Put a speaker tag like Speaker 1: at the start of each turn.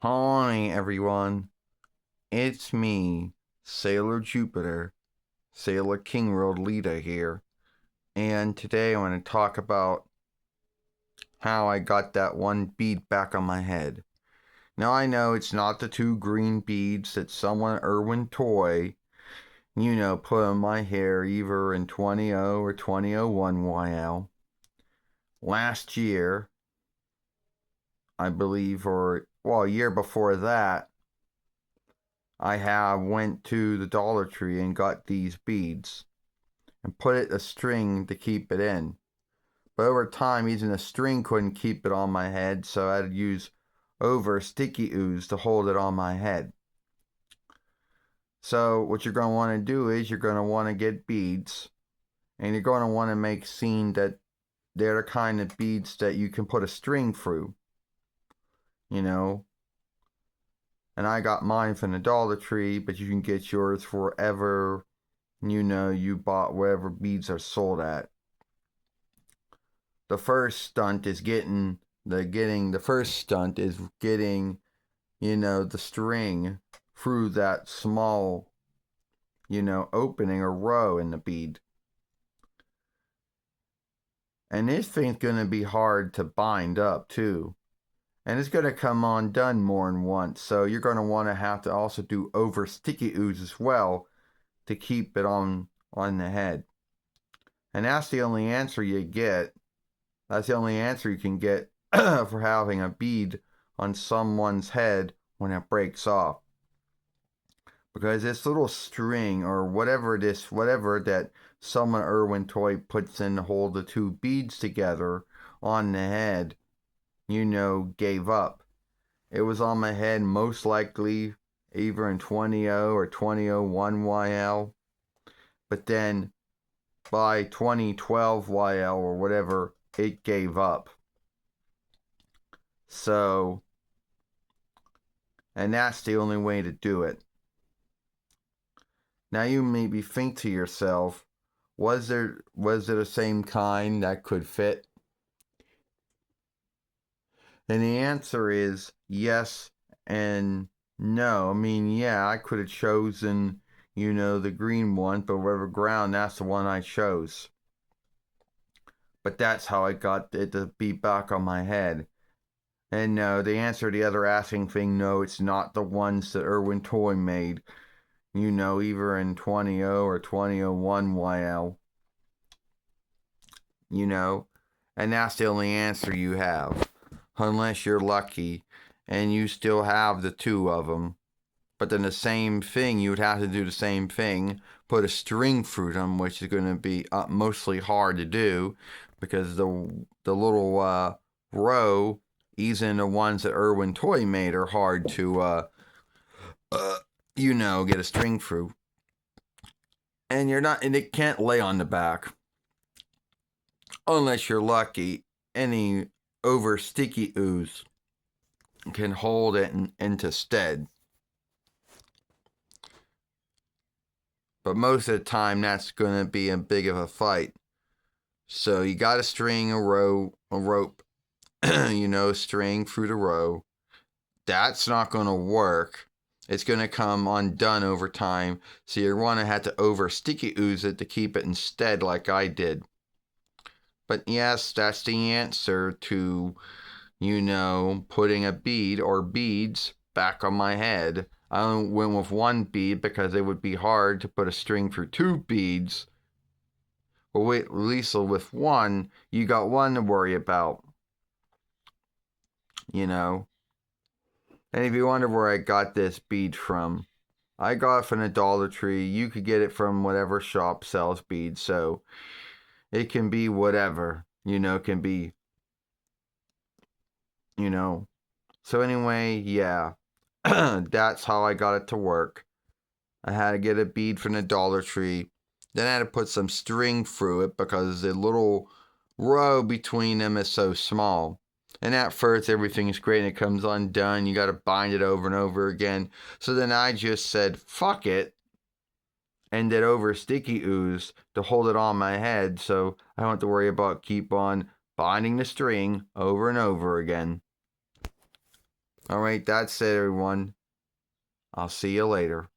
Speaker 1: Hi, everyone. It's me, Sailor Jupiter, Sailor King World Leader here. And today I want to talk about how I got that one bead back on my head. Now I know it's not the two green beads that someone Irwin Toy, put on my hair either in 20 or 2001 YL. Last year, I believe, or well, a year before that, went to the Dollar Tree and got these beads and put it a string to keep it in. But over time, even the string couldn't keep it on my head, so I had to use over sticky ooze to hold it on my head. So what you're going to want to do is you're going to want to get beads, and you're going to want to make scene that they're the kind of beads that you can put a string through, you know. And I got mine from the Dollar Tree, but you can get yours wherever you bought wherever beads are sold at. The first stunt is getting the first stunt is getting the string through that small opening or row in the bead. And this thing's going to be hard to bind up too, and it's going to come undone more than once, so you're going to want to have to also do over sticky ooze as well to keep it on the head. And that's the only answer you get. That's the only answer you can get for having a bead on someone's head when it breaks off. Because this little string or whatever that someone Irwin Toy puts in to hold the two beads together on the head, gave up. It was on my head most likely either in 20 or 2001 YL. But then by 2012 YL or whatever, it gave up. So, and that's the only way to do it. Now you maybe think to yourself, was there the same kind that could fit? And the answer is yes and no. I mean, yeah, I could have chosen, the green one, but whatever ground, that's the one I chose. But that's how I got it to be back on my head. And no, the answer to the other asking thing, no, it's not the ones that Irwin Toy made, either in 20 or 2001 YL, and that's the only answer you have, unless you're lucky and you still have the two of them. But then the same thing, you would have to do the same thing, put a string through them, which is going to be mostly hard to do because the little row, even the ones that Irwin Toy made, are hard to get a string through. And it can't lay on the back unless you're lucky. Any over sticky ooze can hold it into stead. But most of the time, that's going to be a big of a fight. So you got to string a rope, string through the row. That's not going to work. It's going to come undone over time. So you're going to have to over sticky ooze it to keep it instead, like I did. But yes, that's the answer to, putting a bead or beads back on my head. I only went with one bead because it would be hard to put a string through two beads. But at least with one, you got one to worry about. And if you wonder where I got this bead from, I got it from the Dollar Tree. You could get it from whatever shop sells beads. So it can be whatever, it can be, you know. So anyway, yeah, that's how I got it to work. I had to get a bead from the Dollar Tree. Then I had to put some string through it because the little row between them is so small. And at first, everything's great and it comes undone. You got to bind it over and over again. So then I just said, fuck it, and did over sticky ooze to hold it on my head so I don't have to worry about keep on binding the string over and over again. All right, that's it, everyone. I'll see you later.